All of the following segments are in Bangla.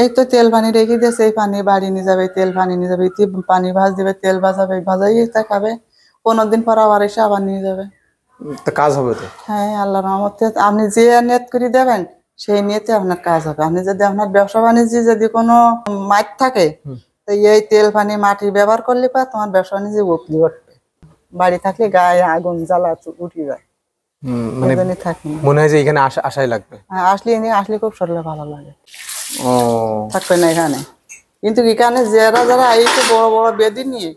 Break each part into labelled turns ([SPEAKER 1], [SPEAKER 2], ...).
[SPEAKER 1] এই তো তেল পানি রেখে দিয়েছে, এই পানি বাড়ি নিয়ে যাবে, তেল পানি নিয়ে যাবে, পানি ভাজ দিবে, তেল ভাজাবে, ভাজাই তা খাবে, 15 দিন পর আবার এসে আবার নিয়ে যাবে।
[SPEAKER 2] কাজ হবে তো?
[SPEAKER 1] হ্যাঁ, আল্লাহর রহমতে আপনি যে নিয়ত করে দেবেন সেই নিয়তে আপনার কাজ হবে। আপনি যদি আপনার ব্যবসা বাণিজ্য যদি কোনো মাঠ থাকে, তো এই তেল পানি মাটি ব্যবহার করলে পা তোমার ব্যবসা বাণিজ্য উপলি উঠবে। বাড়ি থাকলে গায়ে আগুন জ্বালা উঠে যায়,
[SPEAKER 2] মনে হয় যে এখানে আশাই লাগবে।
[SPEAKER 1] হ্যাঁ, আসলে খুব শরীরে ভালো লাগে। থাকবে না এখানে, কিন্তু এখানে যারা যারা আইছে বড় বড় বেদি নিয়ে,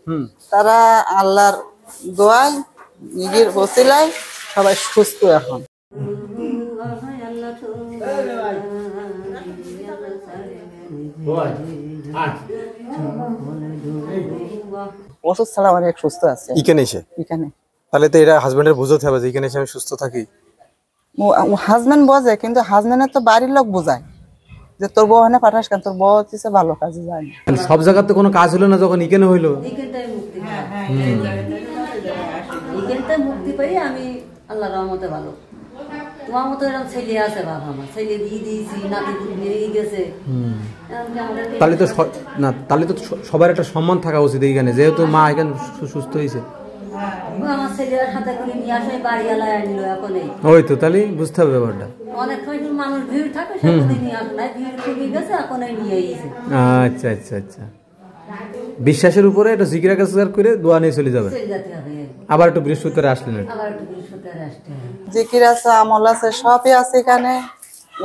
[SPEAKER 1] তারা আল্লাহর দোয়ায় নিজের ওসিলায় সবাই সুস্থ এখন। ওষুধ ছাড়া অনেক সুস্থ আছে
[SPEAKER 2] এখানে এসে। তাহলে তো এটা হাজবেন্ডের বুঝতে হবে যে এখানে এসে আমি সুস্থ থাকি।
[SPEAKER 1] হাজবেন্ড বোঝে, কিন্তু হাজবেন্ডের তো বাড়ির লোক বোঝায় যে তোর বউ হয় না পাঠাস কেন, তোর বউ হচ্ছে ভালো কাজে যায় না।
[SPEAKER 2] সব জায়গাতে কোনো কাজ হলো না, যখন এখানে হইলো
[SPEAKER 3] মুক্তি পাই আমি আল্লাহর রহমতে ভালো। তোমার মতো এরকম ছেলে আছে, বাবা আমার ছেলে দিয়ে দিয়েছি, নাতি নিয়ে গেছে।
[SPEAKER 2] তাহলে তো সবার একটা সম্মান থাকা উচিত এইখানে, যেহেতু মা এখানে সুস্থ হয়েছে।
[SPEAKER 3] আমার ছেলের হাতে করে নিয়ে আসে বাড়ি এলায় আনলো এখন।
[SPEAKER 2] ওই তো তাহলে বুঝতে হবে ব্যাপারটা।
[SPEAKER 3] অনেক সময় মানুষ ভিড় থাকে, সেখানে নিয়ে আসে না, ভিড় কমে গেছে এখন নিয়ে এসেছে।
[SPEAKER 2] আচ্ছা আচ্ছা আচ্ছা, বিশ্বাসের উপরে এটা জিকিরা কাজ করে দোয়া নিয়ে চলে যাবে। আবার একটু বৃহস্পতিবার আসলেন,
[SPEAKER 1] জিকির আছে, আমল আছে, সবই আছে এখানে।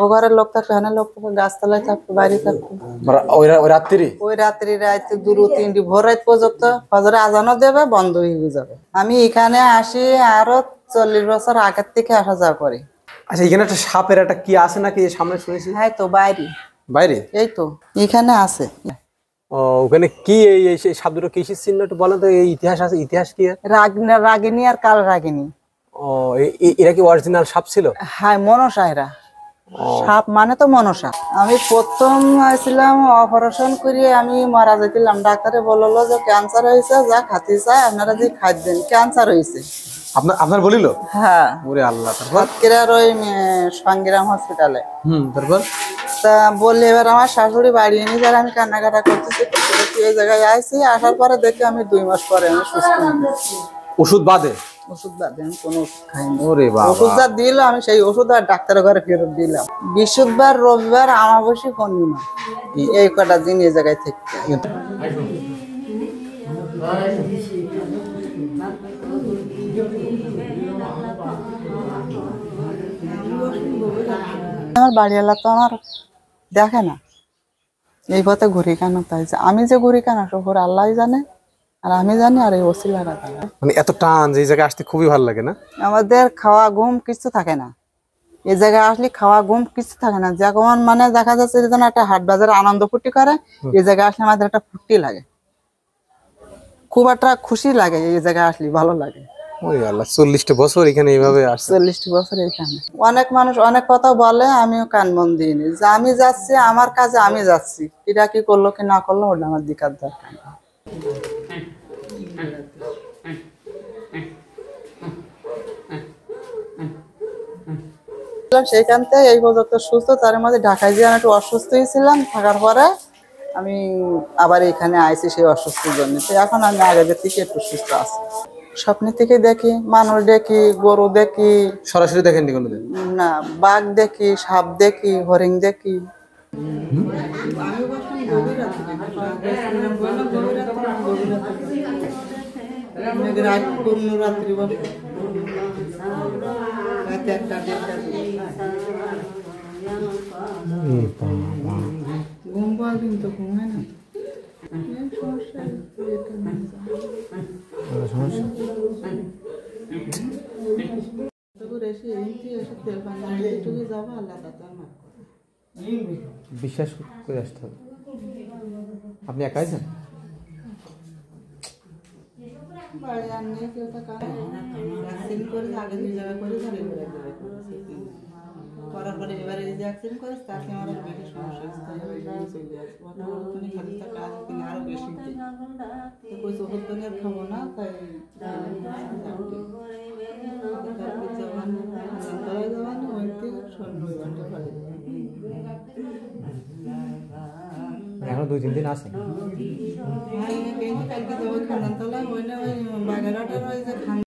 [SPEAKER 1] ও ঘরের লোক থাকবে, এখানে লোক থাকবে, গাছতলায় থাকবে, বাইরে থাকবে। ওই রাত্রি রাত 2-3 ভোর রাত পর্যন্ত ফজরে আজানও দেবে, বন্ধ হয়ে যাবে। আমি এখানে আসি আরো 40 বছর আগের থেকে আসা যাওয়া করি।
[SPEAKER 2] আচ্ছা, এখানে একটা সাপের একটা কি আছে নাকি সামনে শুনেছি?
[SPEAKER 1] হ্যাঁ তো বাইরে এই তো এখানে আছে।
[SPEAKER 2] ওখানে কি এই সাপ দুটো কিসের চিহ্ন একটু বলেন তো? এই ইতিহাস আছে, ইতিহাস কি?
[SPEAKER 1] রাগিনী আর কাল রাগিনী।
[SPEAKER 2] এরা কি অরিজিনাল সাপ ছিল?
[SPEAKER 1] হ্যাঁ, মনসা এরা। সাপ মানে তো মনসা। আমি প্রথম আসছিলাম অপারেশন করিয়ে আমি মারা যেছিলাম, ডাক্তারে বললো যে ক্যান্সার হয়েছে, যা খাতে চাই আপনারা যে খাদ্যেন, ক্যান্সার হয়েছে।
[SPEAKER 2] আপনার বলিল?
[SPEAKER 1] হ্যাঁ।
[SPEAKER 2] ওরে আল্লাহ।
[SPEAKER 1] ওই সংগ্রাম হসপিটালে।
[SPEAKER 2] তারপর
[SPEAKER 1] তা বললে এবার আমার শাশুড়ি বাড়ি এনে যারা আমি কান্নাকাটা করতেছি, এই জায়গায় আসছি, আসার পরে দেখি আমি 2 মাস পরে আমি সুস্থ।
[SPEAKER 2] ওষুধ বাদে
[SPEAKER 1] আমি কোনো ওষুধ খাইনি। ওষুধ যা দিল আমি সেই ওষুধ আর ডাক্তারের ঘরে ফেরত দিলাম। বৃহস্পতিবার, রবিবার, আমাবস্যা, পূর্ণিমা, এই কটা দিন এই জায়গায় থেকে। আমার বাড়িওয়ালা তো আমার দেখে না, এই পথে ঘুরি কেন, তাই আমি যে ঘুরি কেন সব আল্লাহ জানে, আর আমি জানি, আর এই ওসিলারা জানে।
[SPEAKER 2] মানে এত টান যে এই জায়গায় আসতে খুবই ভালো লাগে না?
[SPEAKER 1] আমাদের খাওয়া ঘুম কিছু থাকে না, এই জায়গায় আসলে খাওয়া ঘুম কিছু থাকে না। যখন মানে দেখা যাচ্ছে যে একটা হাট বাজারে আনন্দ ফুর্তি করে, এই জায়গায় আসলে আমাদের একটা ফুর্তি লাগে, খুব একটা খুশি লাগে, এই জায়গায় আসলে ভালো লাগে।
[SPEAKER 2] ওই আল্লাহ, 40টা বছর এখানে এইভাবে আসছে।
[SPEAKER 1] 40টা বছর এখানে। অনেক মানুষ অনেক কথা বলে, আমিও কান মন দিইনি, যে আমি যাচ্ছি আমার কাজে, আমি যাচ্ছি, এটা কি করলো কি না করলো ওটা আমার দিকার দরকার। সেইখান থেকে এই পর্যন্ত সুস্থ, তার মধ্যে ঢাকায় যে আমি একটু অসুস্থ হয়েছিলাম, থাকার পরে আমি আবার এখানে আইছি সেই অসুস্থের জন্য। তো এখন আমি আগের থেকে একটু সুস্থ আছি। স্বপ্নে থেকে দেখি, মানুষ দেখি, গরু দেখি।
[SPEAKER 2] সরাসরি দেখেননি কোনোদিন?
[SPEAKER 1] না, বাঘ দেখি, সাপ দেখি, হরিণ দেখি। কিন্তু ঘুমায় না।
[SPEAKER 2] বিশ্বাস করে আসতে হবে। আপনি একাই যান? করার পরে এবারে যে অ্যাক্সিডেন্ট করেছে তাকে আমার বেশি সমস্যা আরো বেশি ওষুধ খাবো না, তাই
[SPEAKER 1] খান্দাতলায় যাওয়া না ওই থেকে 2 ঘন্টা পরে
[SPEAKER 2] এখন 2-3 দিন আছে
[SPEAKER 1] কালকে যাবো খান্দাতলায় ওই না ওই বাগেরহাটের ওই যে